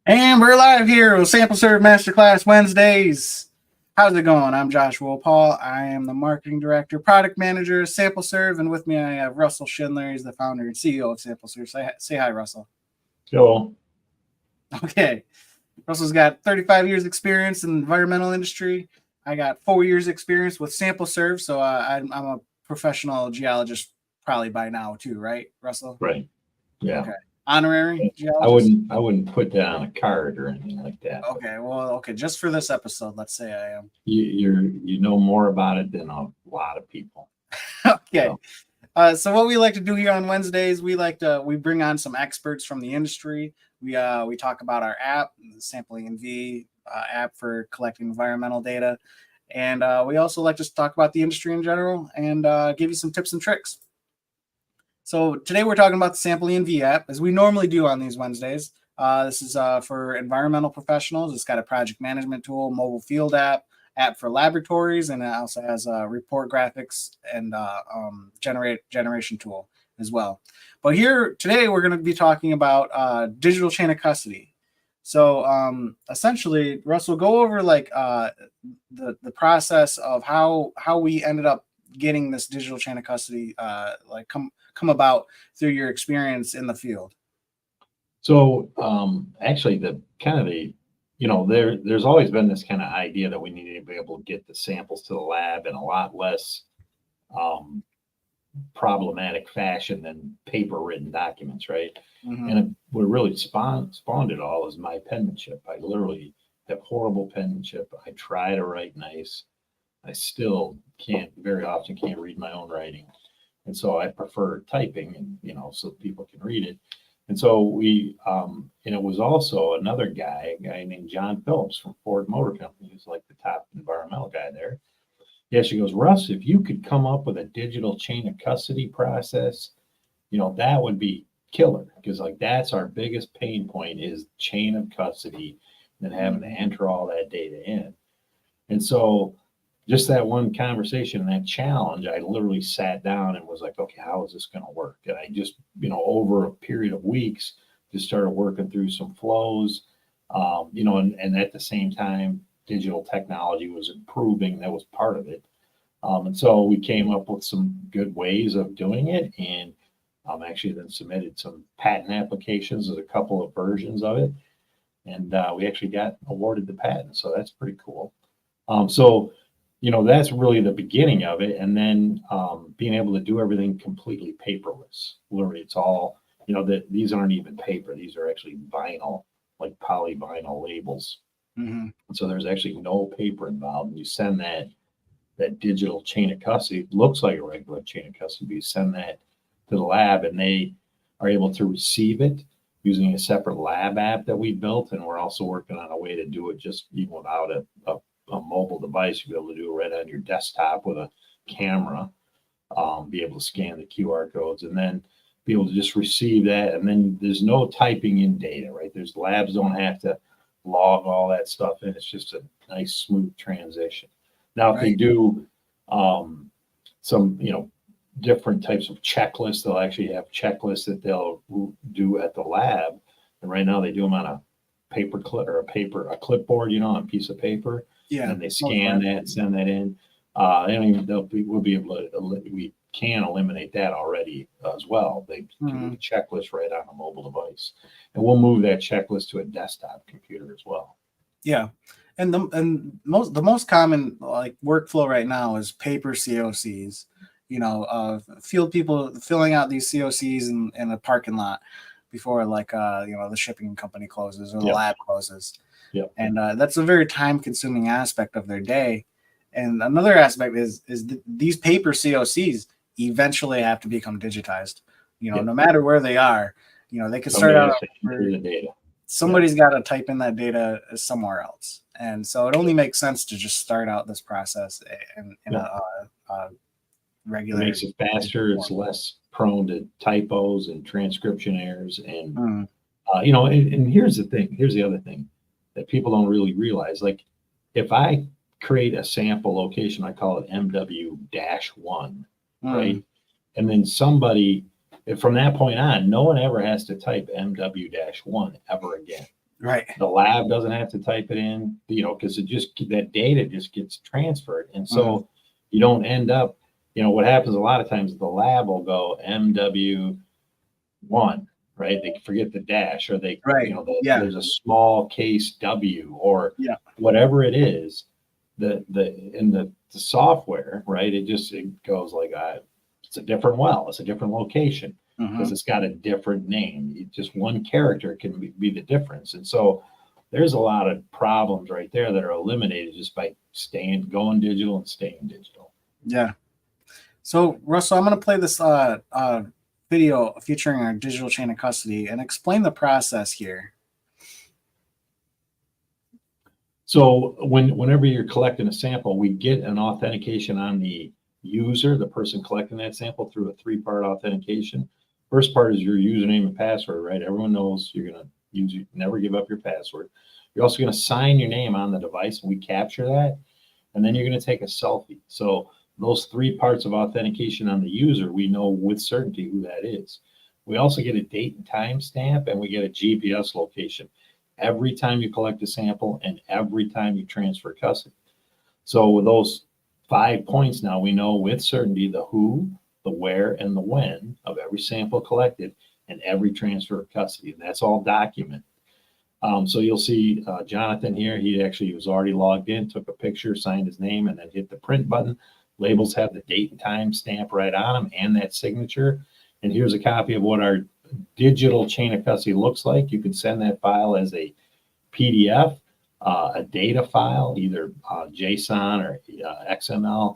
And we're live here with SampleServe Masterclass Wednesdays. How's it going? I'm Joshua Paul. I am the Marketing Director, Product Manager of SampleServe, and with me I have Russell Schindler. He's the founder and CEO of SampleServe. Say hi, Russell. Hello. Okay. Russell's got 35 years experience in the environmental industry. I got 4 years experience with SampleServe, so I'm a professional geologist probably by now too, right, Russell? Right. Yeah. Okay. Honorary geologist? I wouldn't put that on a card or anything like that. Okay. Just for this episode, let's say I am. You know more about it than a lot of people. Okay. So what we like to do here on Wednesdays, we bring on some experts from the industry. We talk about our app, the SampleServe app for collecting environmental data, and we also like to talk about the industry in general and give you some tips and tricks. So today we're talking about the SampleServe app, as we normally do on these Wednesdays. This is for environmental professionals. It's got a project management tool, mobile field app for laboratories, and it also has a report graphics and generation tool as well. But here today we're going to be talking about digital chain of custody. So essentially, Russell, go over like the process of how we ended up getting this digital chain of custody come about through your experience in the field. So actually there's always been this kind of idea that we need to be able to get the samples to the lab in a lot less problematic fashion than paper written documents, right? Mm-hmm. And what really spawned it all is my penmanship. I literally have horrible penmanship. I try to write nice. I still very often can't read my own writing. And so I prefer typing and, so people can read it. And so we, and it was also another guy, a guy named John Phillips from Ford Motor Company, who's like the top environmental guy there. Yeah, she goes, Russ, if you could come up with a digital chain of custody process, that would be killer. Because that's our biggest pain point is chain of custody and having to enter all that data in. And so just that one conversation and that challenge, I literally sat down and was like, okay, how is this going to work? And I just, over a period of weeks, just started working through some flows, and at the same time, digital technology was improving. That was part of it. And so we came up with some good ways of doing it, and actually then submitted some patent applications as a couple of versions of it. And we actually got awarded the patent. So that's pretty cool. That's really the beginning of it. And then being able to do everything completely paperless. Literally, it's all, these aren't even paper. These are actually vinyl, like polyvinyl labels. Mm-hmm. So there's actually no paper involved. And you send that digital chain of custody. It looks like a regular chain of custody, but you send that to the lab and they are able to receive it using a separate lab app that we built. And we're also working on a way to do it just even without a mobile device. You'll be able to do it right on your desktop with a camera, be able to scan the QR codes and then be able to just receive that. And then there's no typing in data, right? There's labs don't have to log all that stuff in. It's just a nice, smooth transition. Now, if they do some, different types of checklists, they'll actually have checklists that they'll do at the lab. And right now they do them on a paper clip or a clipboard, on a piece of paper. Yeah. And they scan that and send that in. We'll be able to, we can eliminate that already as well. They do the checklist right on a mobile device. And we'll move that checklist to a desktop computer as well. Yeah. And the most common workflow right now is paper COCs. Field people filling out these COCs in a parking lot before the shipping company closes or the lab closes. Yep. And that's a very time consuming aspect of their day. And another aspect is these paper COCs eventually have to become digitized. No matter where they are, they could start out. The data. Somebody's got to type in that data somewhere else. And so it only makes sense to just start out this process in a regular. It makes it faster. It's less prone to typos and transcription errors. And, and here's the thing. Here's the other thing that people don't really realize. Like if I create a sample location, I call it MW-1, right? And then somebody, from that point on, no one ever has to type MW-1 ever again. Right. The lab doesn't have to type it in, because that data just gets transferred. And so you don't end up, what happens a lot of times, the lab will go MW1, right? They forget the dash, or Right. Yeah. there's a small case W, or Yeah. whatever it is. In the software, right? It goes like, it's a different well, it's a different location, because it's got a different name. Just one character can be the difference. And so there's a lot of problems right there that are eliminated just by going digital and staying digital. Yeah. So Russell, I'm going to play this video featuring our digital chain of custody and explain the process here. So whenever you're collecting a sample, we get an authentication on the user, the person collecting that sample, through a 3-part authentication. First part is your username and password, right? Everyone knows you're going to never give up your password. You're also going to sign your name on the device, and we capture that. And then you're going to take a selfie. So those 3 parts of authentication on the user, we know with certainty who that is. We also get a date and time stamp, and we get a GPS location every time you collect a sample and every time you transfer custody. So with those 5 points now, we know with certainty the who, the where, and the when of every sample collected and every transfer of custody. And that's all documented. So you'll see Jonathan here. He was already logged in, took a picture, signed his name, and then hit the print button. Labels have the date and time stamp right on them and that signature. And here's a copy of what our digital chain of custody looks like. You can send that file as a PDF, a data file, either JSON or XML.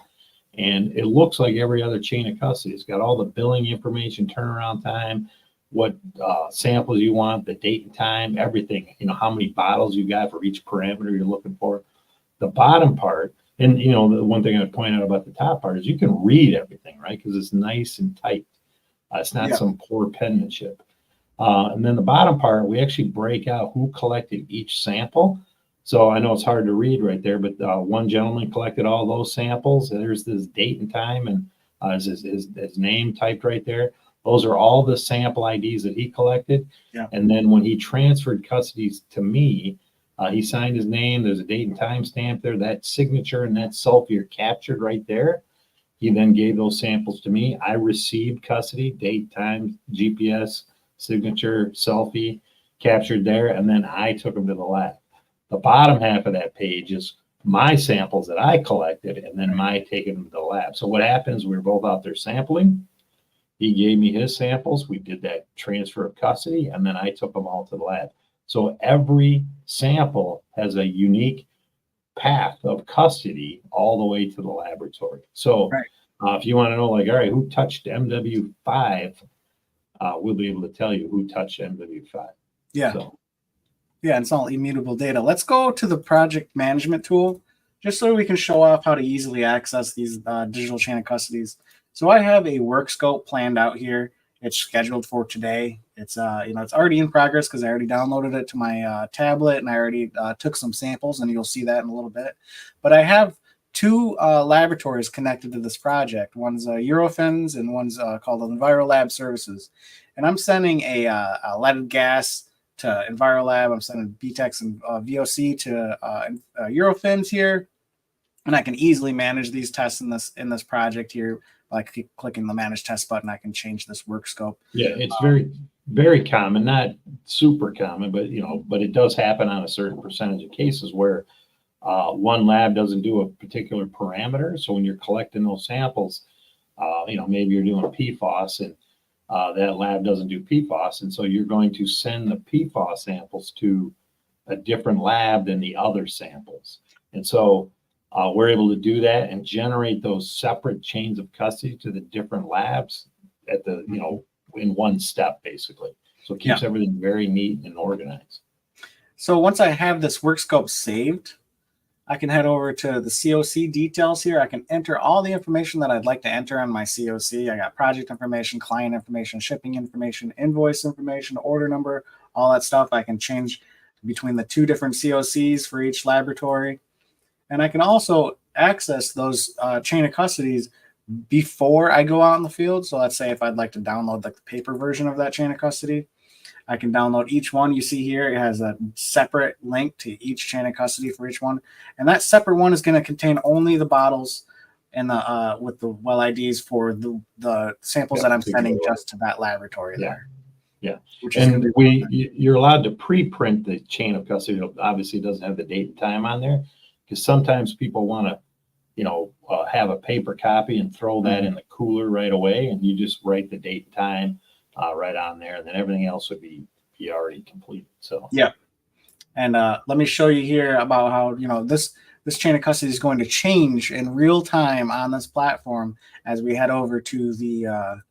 And it looks like every other chain of custody. It's got all the billing information, turnaround time, what samples you want, the date and time, everything, how many bottles you got for each parameter you're looking for. The bottom part, and the one thing I'd point out about the top part is you can read everything, right? Because it's nice and tight. It's not some poor penmanship. And then the bottom part, we actually break out who collected each sample. So I know it's hard to read right there, but one gentleman collected all those samples. There's this date and time, and his name typed right there. Those are all the sample IDs that he collected. Yeah. And then when he transferred custody to me, he signed his name. There's a date and time stamp there. That signature and that selfie are captured right there. He then gave those samples to me. I received custody, date, time, GPS, signature, selfie, captured there, and then I took them to the lab. The bottom half of that page is my samples that I collected, and then my taking them to the lab. So what happens, we were both out there sampling. He gave me his samples. We did that transfer of custody, and then I took them all to the lab. So every sample has a unique path of custody all the way to the laboratory. So if you want to know, like, all right, who touched MW5, we'll be able to tell you who touched MW5. Yeah. Yeah, it's all immutable data. Let's go to the project management tool just so we can show off how to easily access these digital chain of custodies. So I have a work scope planned out here. It's scheduled for today. It's it's already in progress because I already downloaded it to my tablet, and I already took some samples, and you'll see that in a little bit. But I have 2 laboratories connected to this project. One's Eurofins, and one's called EnviroLab Services. And I'm sending a leaded gas to EnviroLab. I'm sending BTEX and VOC to Eurofins here, and I can easily manage these tests in this project here. By clicking the manage test button, I can change this work scope. Yeah, it's very, very common, not super common, but but it does happen on a certain percentage of cases where one lab doesn't do a particular parameter. So when you're collecting those samples, maybe you're doing PFAS, and that lab doesn't do PFAS, and so you're going to send the PFAS samples to a different lab than the other samples. And so we're able to do that and generate those separate chains of custody to the different labs at the, in one step, basically. So it keeps everything very neat and organized. So once I have this work scope saved, I can head over to the COC details here. I can enter all the information that I'd like to enter on my COC. I got project information, client information, shipping information, invoice information, order number, all that stuff. I can change between the 2 different COCs for each laboratory. And I can also access those chain of custodies before I go out in the field. So let's say if I'd like to download like the paper version of that chain of custody, I can download each one. You see here, it has a separate link to each chain of custody for each one. And that separate one is going to contain only the bottles and the with the well IDs for the samples that I'm sending just to that laboratory there. Yeah. And you're allowed to pre-print the chain of custody. Obviously, it doesn't have the date and time on there, because sometimes people want to, have a paper copy and throw that in the cooler right away, and you just write the date and time right on there, and then everything else would be already completed. So yeah. And let me show you here about how this chain of custody is going to change in real time on this platform as we head over to the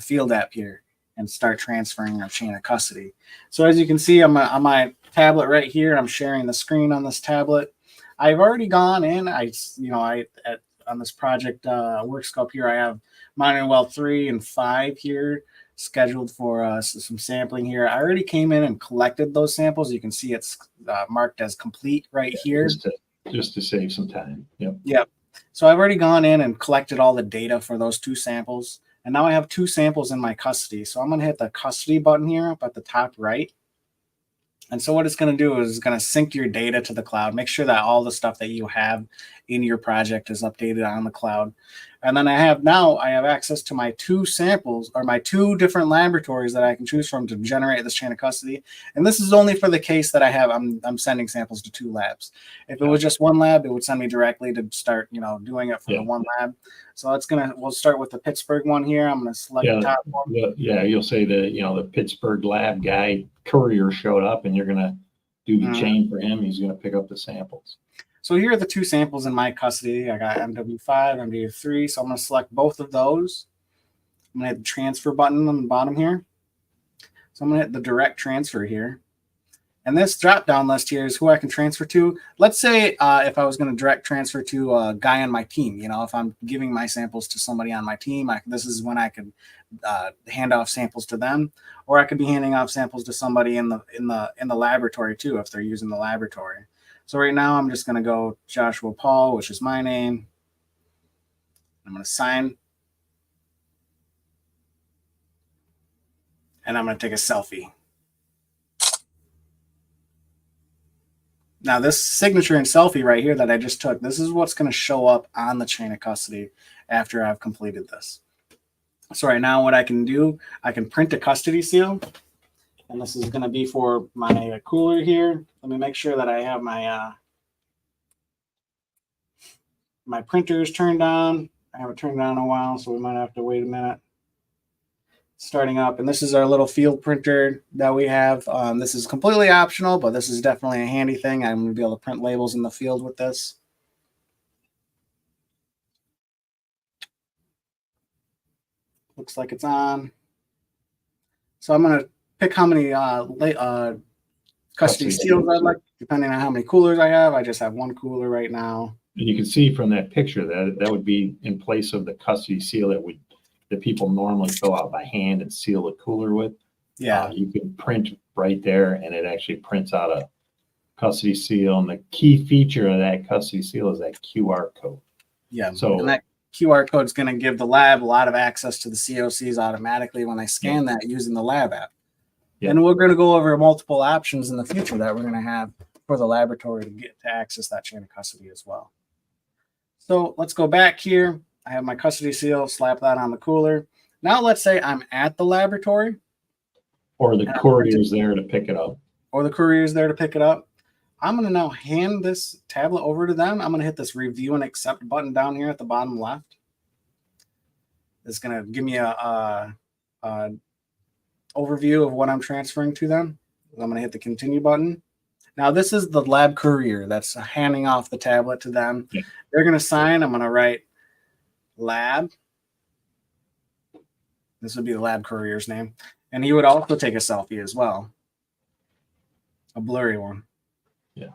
field app here and start transferring our chain of custody. So as you can see on my tablet right here, I'm sharing the screen on this tablet. I've already gone in. On this project work scope here, I have Modern Well 3 and 5 here scheduled for some sampling here. I already came in and collected those samples. You can see it's marked as complete right here. Just to save some time. Yep. Yep. So I've already gone in and collected all the data for those 2 samples. And now I have 2 samples in my custody. So I'm going to hit the custody button here up at the top right. And so what it's going to do is it's going to sync your data to the cloud, make sure that all the stuff that you have in your project is updated on the cloud. And then I have access to my 2 samples, or my 2 different laboratories that I can choose from to generate this chain of custody. And this is only for the case that I'm sending samples to 2 labs. If it was just 1 lab, it would send me directly to start, doing it for the 1 lab. So we'll start with the Pittsburgh one here. I'm going to select the top one. You'll say the Pittsburgh lab guy courier showed up, and you're going to do the chain for him. He's going to pick up the samples. So here are the 2 samples in my custody. I got MW5, MW3. So I'm going to select both of those. I'm going to hit the transfer button on the bottom here. So I'm going to hit the direct transfer here. And this drop-down list here is who I can transfer to. Let's say if I was going to direct transfer to a guy on my team, if I'm giving my samples to somebody on my team, this is when I could hand off samples to them, or I could be handing off samples to somebody in the laboratory too, if they're using the laboratory. So right now I'm just going to go Joshua Paul, which is my name. I'm going to sign. And I'm going to take a selfie. Now this signature and selfie right here that I just took, this is what's going to show up on the chain of custody after I've completed this. So right now what I can do, I can print a custody seal. And this is going to be for my cooler here. Let me make sure that I have my my printers turned on. I haven't turned it on in a while, so we might have to wait a minute. Starting up, and this is our little field printer that we have. This is completely optional, but this is definitely a handy thing. I'm going to be able to print labels in the field with this. Looks like it's on. So I'm going to pick how many custody seals I'd like, depending on how many coolers I have. I just have 1 cooler right now. And you can see from that picture that would be in place of the custody seal that people normally fill out by hand and seal the cooler with. Yeah. You can print right there, and it actually prints out a custody seal. And the key feature of that custody seal is that QR code. Yeah. So and that QR code is going to give the lab a lot of access to the COCs automatically when they scan that using the lab app. Yeah. And we're going to go over multiple options in the future that we're going to have for the laboratory to get to access that chain of custody as well. So let's go back here. I have my custody seal, slap that on the cooler. Now let's say I'm at the laboratory. Or the courier is there to pick it up. Or the courier is there to pick it up. I'm going to now hand this tablet over to them. I'm going to hit this review and accept button down here at the bottom left. It's going to give me a overview of what I'm transferring to them. I'm going to hit the continue button. Now this is the lab courier that's handing off the tablet to them. Yeah. They're going to sign. I'm going to write lab. This would be the lab courier's name. And he would also take a selfie as well. A blurry one. Yeah.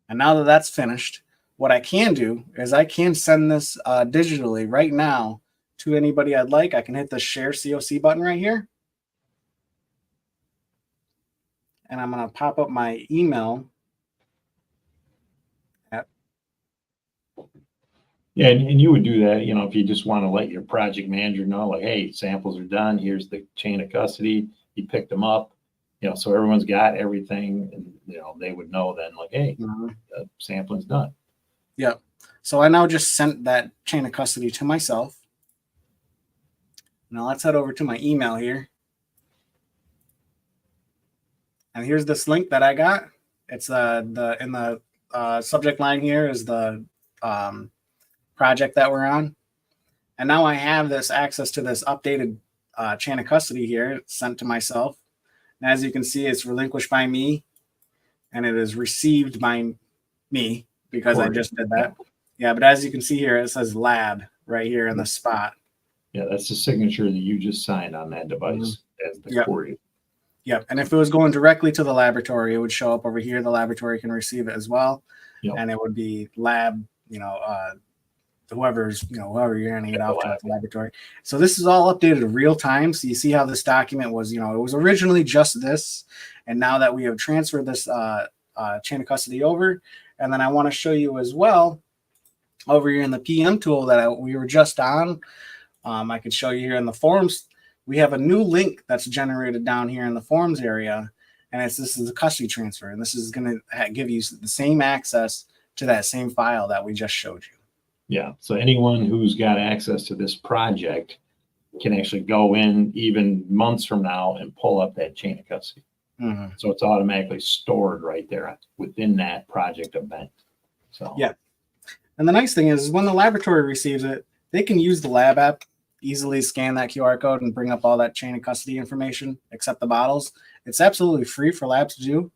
And now that that's finished, what I can do is I can send this digitally right now to anybody I'd like. I can hit the share COC button right here. And I'm going to pop up my email. Yeah, and you would do that, if you just want to let your project manager know, like, hey, samples are done. Here's the chain of custody. You picked them up. you know, so everyone's got everything, and you know, they would know then, like, hey, the sampling's done. Yep. So I now just sent that chain of custody to myself. Now let's head over to my email here. And here's this link that I got. It's in the subject line here is the project that we're on. And now I have this access to this updated chain of custody here sent to myself. And as you can see, it's relinquished by me and it is received by me because I just did that. Yeah, but as you can see here, it says lab right here in the spot. Yeah, that's the signature that you just signed on that device as the query. Yep. And if it was going directly to the laboratory, it would show up over here. The laboratory can receive it as well. Yep. And it would be lab, whoever you're handing it off to at the laboratory. So this is all updated real time. So you see how this document was, it was originally just this. And now that we have transferred this chain of custody over, and then I want to show you as well over here in the PM tool that we were just on. I could show you here in the forms. We have a new link that's generated down here in the forms area. And this is a custody transfer. And this is going to give you the same access to that same file that we just showed you. Yeah. So anyone who's got access to this project can actually go in even months from now and pull up that chain of custody. So it's automatically stored right there within that project event. So yeah. And the nice thing is when the laboratory receives it, they can use the lab app, easily scan that QR code and bring up all that chain of custody information, except the bottles. It's absolutely free for labs to do.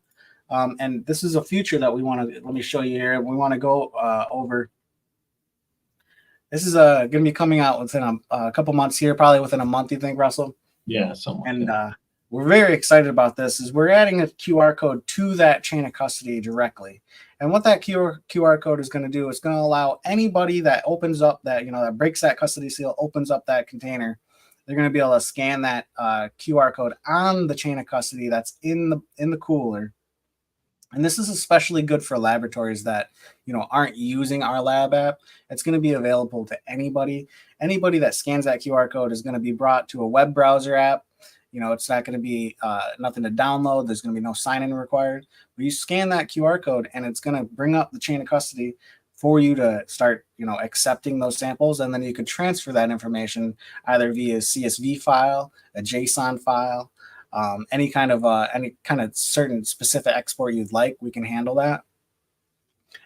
And this is a feature that we want to, let me show you here. We want to go over. This is going to be coming out within a couple months here, probably within a month, you think, Russell? Yeah, something like that. We're very excited about this. Is we're adding a QR code to that chain of custody directly. And what that QR code is going to do is going to allow anybody that opens up that, that breaks that custody seal, opens up that container, they're going to be able to scan that QR code on the chain of custody that's in the cooler. And this is especially good for laboratories that, aren't using our lab app. It's going to be available to anybody. Anybody that scans that QR code is going to be brought to a web browser app. It's not going to be nothing to download. There's going to be no sign-in required. But you scan that QR code, and it's going to bring up the chain of custody for you to start, accepting those samples. And then you could transfer that information either via CSV file, a JSON file, any kind of certain specific export you'd like. We can handle that.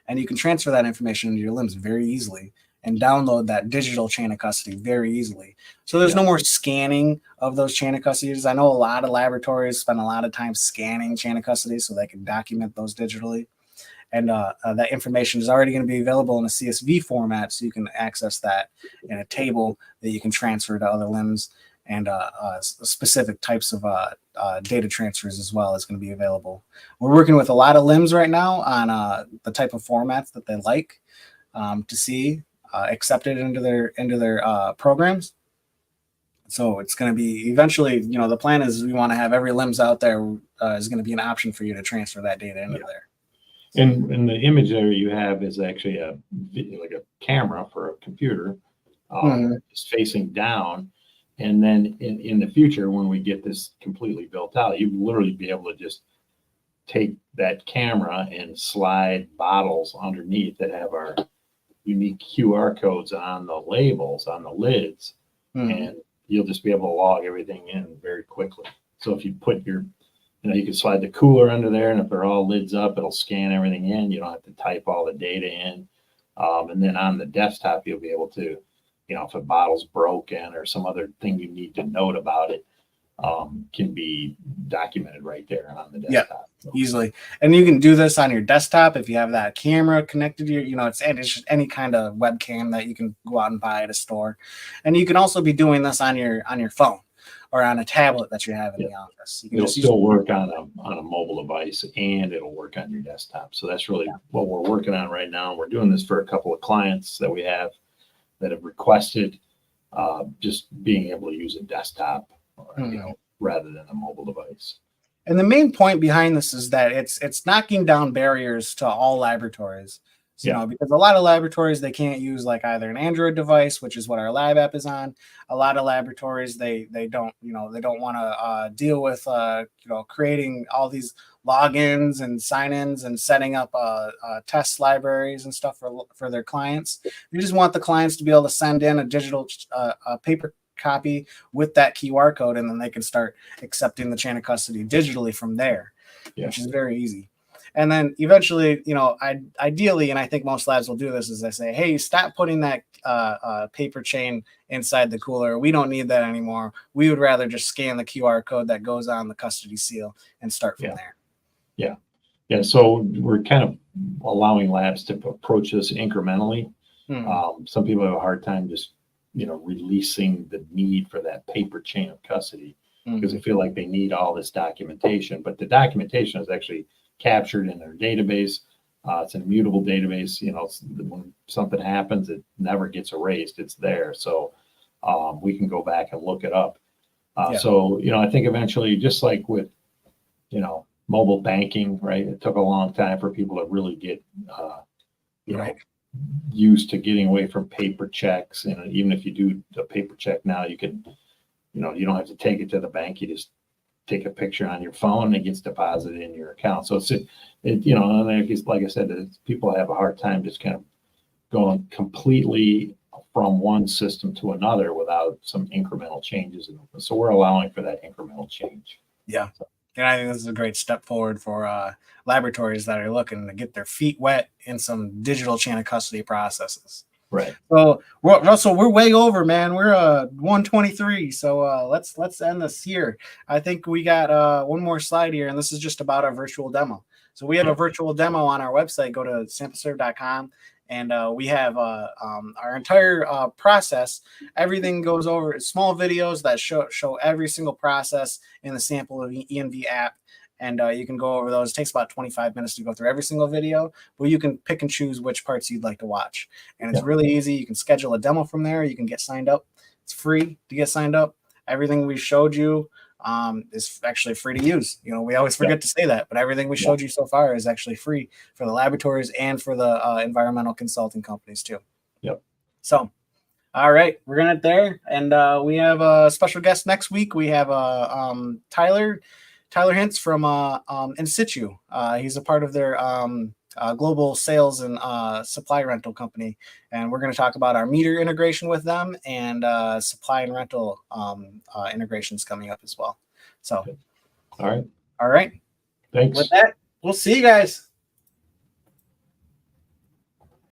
And you can transfer that information into your LIMS very easily and download that digital chain of custody very easily. So there's no more scanning of those chain of custodies. I know a lot of laboratories spend a lot of time scanning chain of custody so they can document those digitally. And that information is already going to be available in a CSV format, so you can access that in a table that you can transfer to other LIMS, and specific types of data transfers as well is going to be available. We're working with a lot of LIMS right now on the type of formats that they like to see accepted into their programs. So it's going to be eventually, the plan is we want to have every LIMS out there is going to be an option for you to transfer that data into there. And the image there you have is actually like a camera for a computer, just facing down. And then in the future, when we get this completely built out, you literally be able to just take that camera and slide bottles underneath that have our unique QR codes on the labels, on the lids, and you'll just be able to log everything in very quickly. So if you put your, you can slide the cooler under there, and if they're all lids up, it'll scan everything in. You don't have to type all the data in. And then on the desktop, you'll be able to, if a bottle's broken or some other thing you need to note about it, can be documented right there on the desktop. Yeah, easily. And you can do this on your desktop if you have that camera connected to your, it's just any kind of webcam that you can go out and buy at a store. And you can also be doing this on your phone or on a tablet that you have in the office. You can it'll still work on a mobile device, and it'll work on your desktop. So that's really what we're working on right now. We're doing this for a couple of clients that we have that have requested just being able to use a desktop, rather than a mobile device. And the main point behind this is that it's knocking down barriers to all laboratories. So, because a lot of laboratories, they can't use like either an Android device, which is what our lab app is on. A lot of laboratories, they don't, they don't want to deal with, creating all these logins and sign-ins and setting up test libraries and stuff for their clients. You just want the clients to be able to send in a digital paper copy with that QR code, and then they can start accepting the chain of custody digitally from there, which is very easy. And then eventually, ideally, and I think most labs will do this, is they say, hey, stop putting that paper chain inside the cooler. We don't need that anymore. We would rather just scan the QR code that goes on the custody seal and start from there. Yeah. So we're kind of allowing labs to approach this incrementally. Some people have a hard time just, releasing the need for that paper chain of custody because they feel like they need all this documentation. But the documentation is actually captured in their database. It's an immutable database. When something happens, it never gets erased. It's there. So we can go back and look it up. So, I think eventually, just like with, mobile banking, right? It took a long time for people to really get, used to getting away from paper checks. And even if you do a paper check now, you can, you don't have to take it to the bank. You just take a picture on your phone and it gets deposited in your account. So like I said, people have a hard time just kind of going completely from one system to another without some incremental changes. So we're allowing for that incremental change. Yeah. And I think this is a great step forward for laboratories that are looking to get their feet wet in some digital chain of custody processes. Right. So Russell, we're way over, man. We're 123. So let's end this here. I think we got one more slide here, and this is just about our virtual demo. So we have a virtual demo on our website. Go to SampleServe.com, and we have our entire process. Everything goes over small videos that show every single process in the Sample ENV app. And you can go over those. It takes about 25 minutes to go through every single video, but you can pick and choose which parts you'd like to watch. And it's really easy. You can schedule a demo from there. You can get signed up. It's free to get signed up. Everything we showed you is actually free to use. We always forget to say that, but everything we showed you so far is actually free for the laboratories and for the environmental consulting companies too. Yep. So, all right, we're going to there. And we have a special guest next week. We have Tyler Hintz from In Situ. He's a part of their global sales and supply rental company. And we're going to talk about our meter integration with them and supply and rental integrations coming up as well. So, all right. All right. Thanks. With that, we'll see you guys.